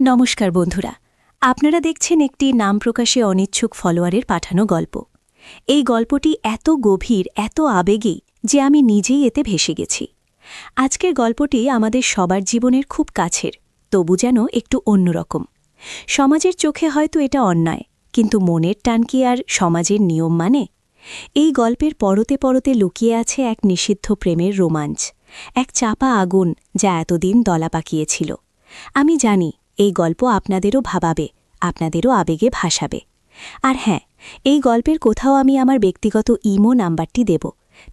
নমস্কার বন্ধুরা, আপনারা দেখছেন একটি নাম প্রকাশে অনিচ্ছুক ফলোয়ারের পাঠানো গল্প। এই গল্পটি এত গভীর, এত আবেগী যে আমি নিজেই এতে ভেসে গেছি। আজকের গল্পটি আমাদের সবার জীবনের খুব কাছের, তবু যেন একটু অন্যরকম। সমাজের চোখে হয়তো এটা অন্যায়, কিন্তু মনের টান কি আর সমাজের নিয়ম মানে? এই গল্পের পরতে পরতে লুকিয়ে আছে এক নিষিদ্ধ প্রেমের রোমাঞ্চ, এক চাপা আগুন যা এতদিন দলা পাকিয়েছিল। আমি জানি এই গল্প আপনাদেরও ভাবাবে, আপনাদেরও আবেগে ভাসাবে। আর হ্যাঁ, এই গল্পের কোথাও আমি আমার ব্যক্তিগত ইমো নাম্বারটি দেব,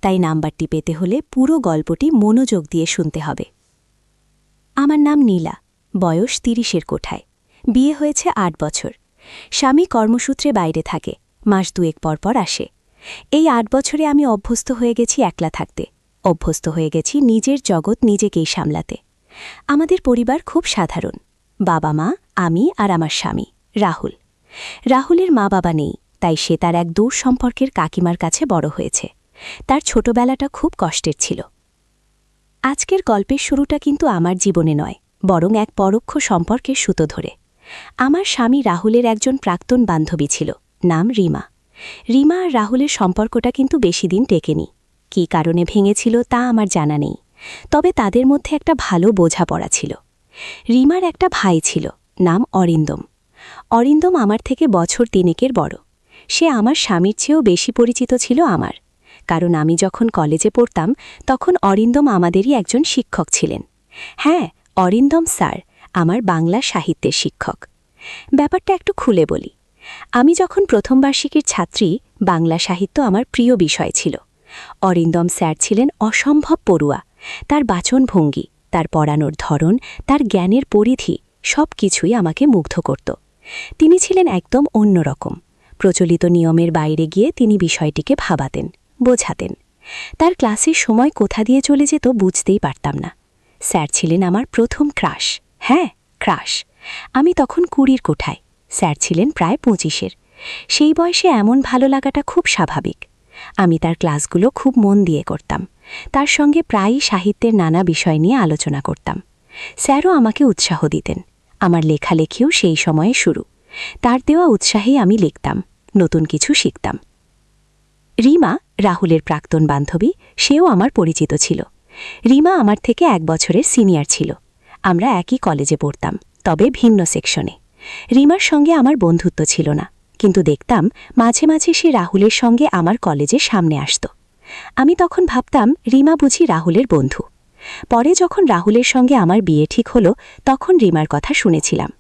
তাই নাম্বারটি পেতে হলে পুরো গল্পটি মনোযোগ দিয়ে শুনতে হবে। আমার নাম নীলা, বয়স ৩০-এর কোঠায়, বিয়ে হয়েছে ৮ বছর। স্বামী কর্মসূত্রে বাইরে থাকে, মাস দুয়েক পরপর আসে। এই ৮ বছরে আমি অভ্যস্ত হয়ে গেছি একলা থাকতে, অভ্যস্ত হয়ে গেছি নিজের জগৎ নিজেকেই সামলাতে। আমাদের পরিবার খুব সাধারণ, বাবা মা, আমি আর আমার স্বামী রাহুল। রাহুলের মা বাবা নেই, তাই সে তার এক দূর সম্পর্কের কাকিমার কাছে বড় হয়েছে। তার ছোটবেলাটা খুব কষ্টের ছিল। আজকের গল্পের শুরুটা কিন্তু আমার জীবনে নয়, বরং এক পরোক্ষ সম্পর্কের সুতো ধরে। আমার স্বামী রাহুলের একজন প্রাক্তন বান্ধবী ছিল, নাম রিমা। রিমা আর রাহুলের সম্পর্কটা কিন্তু বেশি দিন টেকেনি। কী কারণে ভেঙেছিল তা আমার জানা নেই, তবে তাদের মধ্যে একটা ভালো বোঝাপড়া ছিল। রিমার একটা ভাই ছিল, নাম অরিন্দম। অরিন্দম আমার থেকে বছর ৩-এর বড়। সে আমার স্বামীর চেয়েও বেশি পরিচিত ছিল আমার, কারণ আমি যখন কলেজে পড়তাম তখন অরিন্দম আমাদেরই একজন শিক্ষক ছিলেন। হ্যাঁ, অরিন্দম স্যার, আমার বাংলা সাহিত্যের শিক্ষক। ব্যাপারটা একটু খুলে বলি। আমি যখন প্রথম বার্ষিকীর ছাত্রী, বাংলা সাহিত্য আমার প্রিয় বিষয় ছিল। অরিন্দম স্যার ছিলেন অসম্ভব পড়ুয়া। তার বাচনভঙ্গি, তার পড়ানোর ধরন, তার জ্ঞানের পরিধি সব কিছুই আমাকে মুগ্ধ করত। তিনি ছিলেন একদম অন্যরকম। প্রচলিত নিয়মের বাইরে গিয়ে তিনি বিষয়টিকে ভাবাতেন, বোঝাতেন। তার ক্লাসের সময় কোথা দিয়ে চলে যেত বুঝতেই পারতাম না। স্যার ছিলেন আমার প্রথম ক্রাশ। হ্যাঁ, ক্রাশ। আমি তখন ২০-র কোঠায়, স্যার ছিলেন প্রায় ২৫-এর। সেই বয়সে এমন ভালো লাগাটা খুব স্বাভাবিক। আমি তার ক্লাসগুলো খুব মন দিয়ে করতাম। তার সঙ্গে প্রায়ই সাহিত্যের নানা বিষয় নিয়ে আলোচনা করতাম। স্যারও আমাকে উৎসাহ দিতেন। আমার লেখালেখিও সেই সময়ে শুরু। তার দেওয়া উৎসাহেই আমি লিখতাম, নতুন কিছু শিখতাম। রিমা, রাহুলের প্রাক্তন বান্ধবী, সেও আমার পরিচিত ছিল। রিমা আমার থেকে ১ বছরের সিনিয়র ছিল। আমরা একই কলেজে পড়তাম, তবে ভিন্ন সেকশনে। রিমার সঙ্গে আমার বন্ধুত্ব ছিল না, কিন্তু দেখতাম মাঝে মাঝে সে রাহুলের সঙ্গে আমার কলেজের সামনে আসত। আমি তখন ভাবতাম রিমা বুঝি রাহুলের বন্ধু। পরে যখন রাহুলের সঙ্গে আমার বিয়ে ঠিক হলো, তখন রিমার কথা শুনেছিলাম।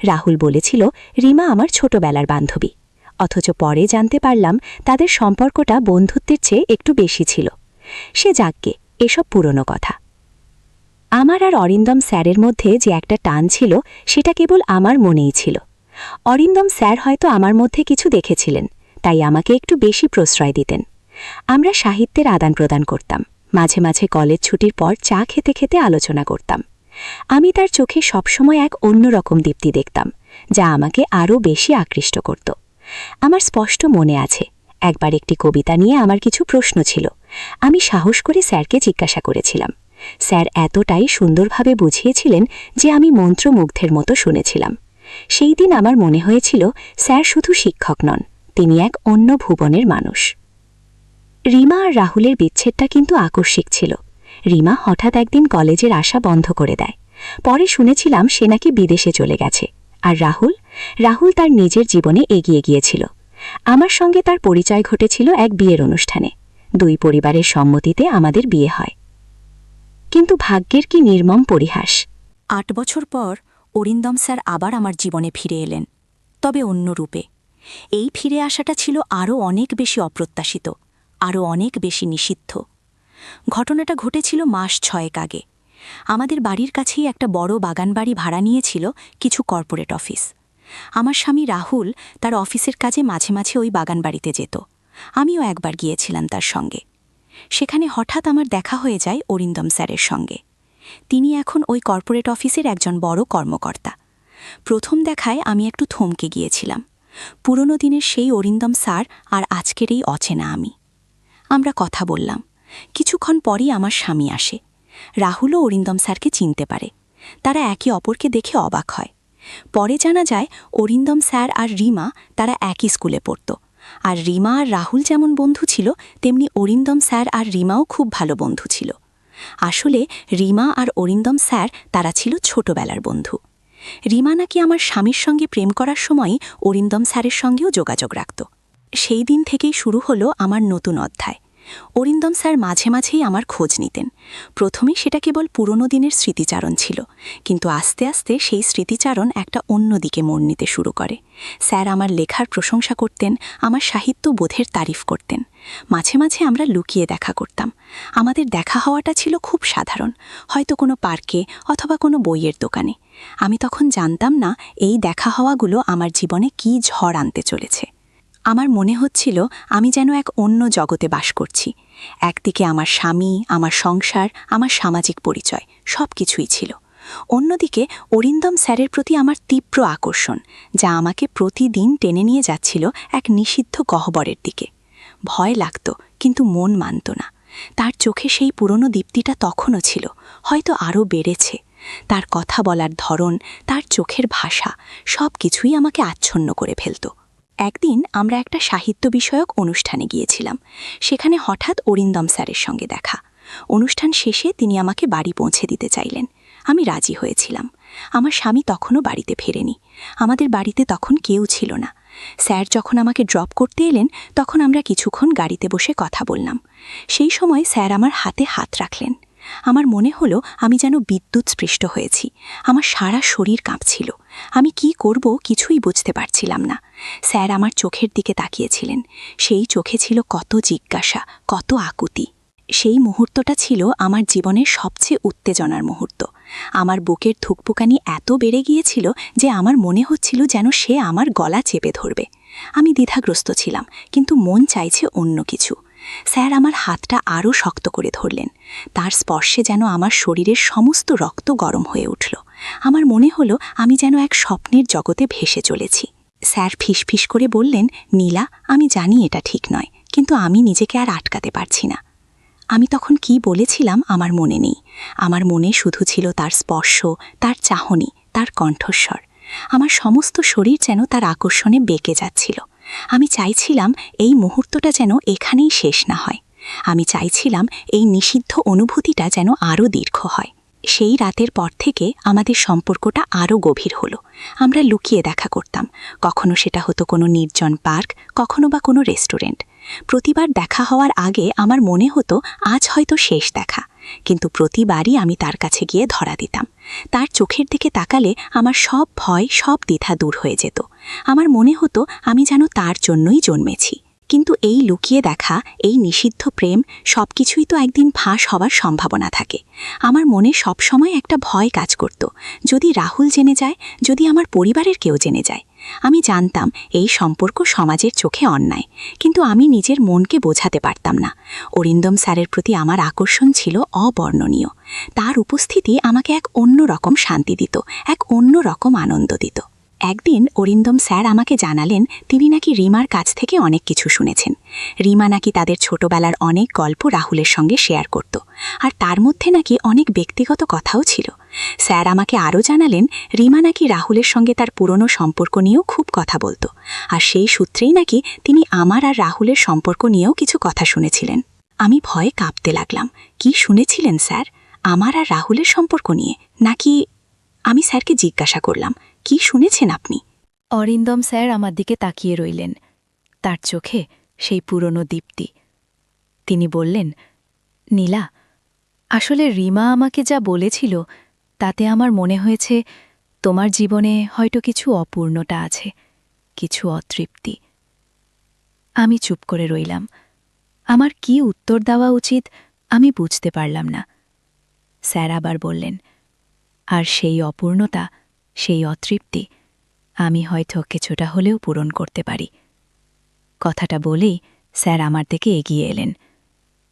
রাহুল বলেছিল রিমা আমার ছোটবেলার বান্ধবী, অথচ পরে জানতে পারলাম তাদের সম্পর্কটা বন্ধুত্বের চেয়ে একটু বেশি ছিল। সে যাকগে, এসব পুরনো কথা। আমার আর অরিন্দম স্যারের মধ্যে যে একটা টান ছিল, সেটা কেবল আমার মনেই ছিল। অরিন্দম স্যার হয়তো আমার মধ্যে কিছু দেখেছিলেন, তাই আমাকে একটু বেশি প্রশ্রয় দিতেন। আমরা সাহিত্যের আদান প্রদান করতাম, মাঝে মাঝে কলেজ ছুটির পর চা খেতে খেতে আলোচনা করতাম। আমি তার চোখে সবসময় এক অন্যরকম দীপ্তি দেখতাম, যা আমাকে আরও বেশি আকৃষ্ট করত। আমার স্পষ্ট মনে আছে, একবার একটি কবিতা নিয়ে আমার কিছু প্রশ্ন ছিল। আমি সাহস করে স্যারকে জিজ্ঞাসা করেছিলাম। স্যার এতটাই সুন্দরভাবে বুঝিয়েছিলেন যে আমি মন্ত্রমুগ্ধের মতো শুনেছিলাম। সেই দিন আমার মনে হয়েছিল স্যার শুধু শিক্ষক নন, তিনি এক অন্য ভুবনের মানুষ। রিমা আর রাহুলের বিচ্ছেদটা কিন্তু আকস্মিক ছিল। রিমা হঠাৎ একদিন কলেজের আসা বন্ধ করে দেয়। পরে শুনেছিলাম সে নাকি বিদেশে চলে গেছে। আর রাহুল তার নিজের জীবনে এগিয়ে গিয়েছিল। আমার সঙ্গে তার পরিচয় ঘটেছিল এক বিয়ের অনুষ্ঠানে। ২ পরিবারের সম্মতিতে আমাদের বিয়ে হয়। কিন্তু ভাগ্যের কি নির্মম পরিহাস! ৮ বছর পর অরিন্দম স্যার আবার আমার জীবনে ফিরে এলেন, তবে অন্য রূপে। এই ফিরে আসাটা ছিল আরও অনেক বেশি অপ্রত্যাশিত, আরও অনেক বেশি নিষিদ্ধ। ঘটনাটা ঘটেছিল মাস ৬ আগে। আমাদের বাড়ির কাছেই একটা বড় বাগানবাড়ি ভাড়া নিয়েছিল কিছু কর্পোরেট অফিস। আমার স্বামী রাহুল তার অফিসের কাজে মাঝে মাঝে ওই বাগানবাড়িতে যেত। আমিও একবার গিয়েছিলাম তার সঙ্গে। সেখানে হঠাৎ আমার দেখা হয়ে যায় অরিন্দম স্যারের সঙ্গে। তিনি এখন ওই কর্পোরেট অফিসের একজন বড় কর্মকর্তা। প্রথম দেখায় আমি একটু থমকে গিয়েছিলাম। পুরনো দিনের সেই অরিন্দম স্যার আর আজকের এই অচেনা আমি। আমরা কথা বললাম। কিছুক্ষণ পরই আমার স্বামী আসে। রাহুলও অরিন্দম স্যারকে চিনতে পারে। তারা একে অপরকে দেখে অবাক হয়। পরে জানা যায় অরিন্দম স্যার আর রিমা তারা একই স্কুলে পড়ত। আর রিমা আর রাহুল যেমন বন্ধু ছিল, তেমনি অরিন্দম স্যার আর রিমাও খুব ভালো বন্ধু ছিল। আসলে রিমা আর অরিন্দম স্যার তারা ছিল ছোটবেলার বন্ধু। রিমা নাকি আমার স্বামীর সঙ্গে প্রেম করার সময়ই অরিন্দম স্যারের সঙ্গেও যোগাযোগ রাখত। সেই দিন থেকেই শুরু হলো আমার নতুন অধ্যায়। অরিন্দম স্যার মাঝে মাঝেই আমার খোঁজ নিতেন। প্রথমেই সেটা কেবল পুরনো দিনের স্মৃতিচারণ ছিল, কিন্তু আস্তে আস্তে সেই স্মৃতিচারণ একটা অন্য দিকে মোড় নিতে শুরু করে। স্যার আমার লেখার প্রশংসা করতেন, আমার সাহিত্য বোধের তারিফ করতেন। মাঝে মাঝে আমরা লুকিয়ে দেখা করতাম। আমাদের দেখা হওয়াটা ছিল খুব সাধারণ, হয়তো কোনো পার্কে অথবা কোনো বইয়ের দোকানে। আমি তখন জানতাম না এই দেখা হওয়াগুলো আমার জীবনে কী ঝড় আনতে চলেছে। আমার মনে হচ্ছিল আমি যেন এক অন্য জগতে বাস করছি। একদিকে আমার স্বামী, আমার সংসার, আমার সামাজিক পরিচয় সব কিছুই ছিল। অন্যদিকে অরিন্দম স্যারের প্রতি আমার তীব্র আকর্ষণ, যা আমাকে প্রতিদিন টেনে নিয়ে যাচ্ছিল এক নিষিদ্ধ গহ্বরের দিকে। ভয় লাগত, কিন্তু মন মানত না। তার চোখে সেই পুরনো দীপ্তিটা তখনও ছিল, হয়তো আরও বেড়েছে। তার কথা বলার ধরন, তার চোখের ভাষা সব কিছুই আমাকে আচ্ছন্ন করে ফেলত। একদিন আমরা একটা সাহিত্য বিষয়ক অনুষ্ঠানে গিয়েছিলাম। সেখানে হঠাৎ অরিন্দম স্যারের সঙ্গে দেখা। অনুষ্ঠান শেষে তিনি আমাকে বাড়ি পৌঁছে দিতে চাইলেন। আমি রাজি হয়েছিলাম। আমার স্বামী তখনও বাড়িতে ফেরেনি। আমাদের বাড়িতে তখন কেউ ছিল না। স্যার যখন আমাকে ড্রপ করতে এলেন, তখন আমরা কিছুক্ষণ গাড়িতে বসে কথা বললাম। সেই সময় স্যার আমার হাতে হাত রাখলেন। আমার মনে হলো আমি যেন বিদ্যুৎ স্পৃষ্ট হয়েছি। আমার সারা শরীর কাঁপছিল। আমি কি করব কিছুই বুঝতে পারছিলাম না। স্যার আমার চোখের দিকে তাকিয়েছিলেন। সেই চোখে ছিল কত জিজ্ঞাসা, কত আকুতি। সেই মুহূর্তটা ছিল আমার জীবনের সবচেয়ে উত্তেজনার মুহূর্ত। আমার বুকের ধুকপুকানি এত বেড়ে গিয়েছিল যে আমার মনে হচ্ছিল যেন সে আমার গলা চেপে ধরবে। আমি দ্বিধাগ্রস্ত ছিলাম, কিন্তু মন চাইছে অন্য কিছু। স্যার আমার হাতটা আরও শক্ত করে ধরলেন। তার স্পর্শে যেন আমার শরীরের সমস্ত রক্ত গরম হয়ে উঠল। আমার মনে হলো আমি যেন এক স্বপ্নের জগতে ভেসে চলেছি। স্যার ফিসফিস করে বললেন, নীলা, আমি জানি এটা ঠিক নয়, কিন্তু আমি নিজেকে আর আটকাতে পারছি না। আমি তখন কি বলেছিলাম আমার মনে নেই। আমার মনে শুধু ছিল তার স্পর্শ, তার চাহনি, তার কণ্ঠস্বর। আমার সমস্ত শরীর যেন তার আকর্ষণে বেঁকে যাচ্ছিল। আমি চাইছিলাম এই মুহূর্তটা যেন এখানেই শেষ না হয়। আমি চাইছিলাম এই নিষিদ্ধ অনুভূতিটা যেন আরও দীর্ঘ হয়। সেই রাতের পর থেকে আমাদের সম্পর্কটা আরও গভীর হলো। আমরা লুকিয়ে দেখা করতাম। কখনো সেটা হতো কোনো নির্জন পার্ক, কখনো বা কোনো রেস্টুরেন্ট। প্রতিবার দেখা হওয়ার আগে আমার মনে হতো আজ হয়তো শেষ দেখা, কিন্তু প্রতিবারই আমি তার কাছে গিয়ে ধরা দিতাম। তার চোখের দিকে তাকালে আমার সব ভয়, সব দ্বিধা দূর হয়ে যেত। আমার মনে হতো আমি যেন তার জন্যই জন্মেছি। কিন্তু এই লুকিয়ে দেখা, এই নিষিদ্ধ প্রেম সবকিছুই তো একদিন ফাঁস হওয়ার সম্ভাবনা থাকে। আমার মনে সবসময় একটা ভয় কাজ করত, যদি রাহুল জেনে যায়, যদি আমার পরিবারের কেউ জেনে যায়। আমি জানতাম এই সম্পর্ক সমাজের চোখে অন্যায়, কিন্তু আমি নিজের মনকে বোঝাতে পারতাম না। অরিন্দম স্যারের প্রতি আমার আকর্ষণ ছিল অবর্ণনীয়। তার উপস্থিতি আমাকে এক অন্য রকম শান্তি দিত, এক অন্য রকম আনন্দ দিত। একদিন অরিন্দম স্যার আমাকে জানালেন তিনি নাকি রিমার কাছ থেকে অনেক কিছু শুনেছেন। রিমা নাকি তাদের ছোটবেলার অনেক গল্প রাহুলের সঙ্গে শেয়ার করত, আর তার মধ্যে নাকি অনেক ব্যক্তিগত কথাও ছিল। স্যার আমাকে আরও জানালেন রিমা নাকি রাহুলের সঙ্গে তার পুরনো সম্পর্ক নিয়েও খুব কথা বলতো, আর সেই সূত্রেই নাকি তিনি আমার আর রাহুলের সম্পর্ক নিয়েও কিছু কথা শুনেছিলেন। আমি ভয়ে কাঁপতে লাগলাম। কি শুনেছিলেন স্যার? আমার আর রাহুলের সম্পর্ক নিয়ে নাকি? আমি স্যারকে জিজ্ঞাসা করলাম, কি শুনেছেন আপনি? অরিন্দম স্যার আমার দিকে তাকিয়ে রইলেন। তার চোখে সেই পুরনো দীপ্তি। তিনি বললেন, নীলা, আসলে রিমা আমাকে যা বলেছিল তাতে আমার মনে হয়েছে তোমার জীবনে হয়তো কিছু অপূর্ণতা আছে, কিছু অতৃপ্তি। আমি চুপ করে রইলাম। আমার কি উত্তর দেওয়া উচিত আমি বুঝতে পারলাম না। স্যার আবার বললেন, আর সেই অপূর্ণতা, সেই অতৃপ্তি আমি হয়তো কিছুটা হলেও পূরণ করতে পারি। কথাটা বলেই স্যার আমার দিকে এগিয়ে এলেন।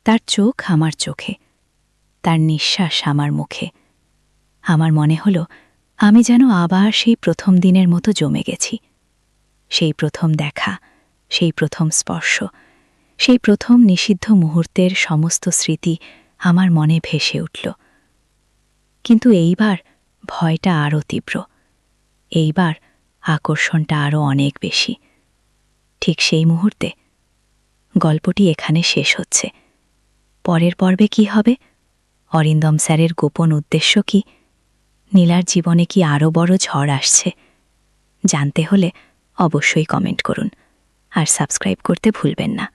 তার চোখ আমার চোখে, তার নিঃশ্বাস আমার মুখে। আমার মনে হলো আমি যেন আবার সেই প্রথম দিনের মতো জমে গেছি। সেই প্রথম দেখা, সেই প্রথম স্পর্শ, সেই প্রথম নিষিদ্ধ মুহূর্তের সমস্ত স্মৃতি আমার মনে ভেসে উঠল। কিন্তু এইবার ভয়টা আরও তীব্র। এইবার আকর্ষণটা আরও অনেক বেশি। ঠিক সেই মুহূর্তে গল্পটি এখানে শেষ হচ্ছে। পরের পর্বে কি হবে? অরিন্দম স্যারের গোপন উদ্দেশ্য কি? নীলার জীবনে কি আরও বড় ঝড় আসছে? জানতে হলে অবশ্যই কমেন্ট করুন আর সাবস্ক্রাইব করতে ভুলবেন না।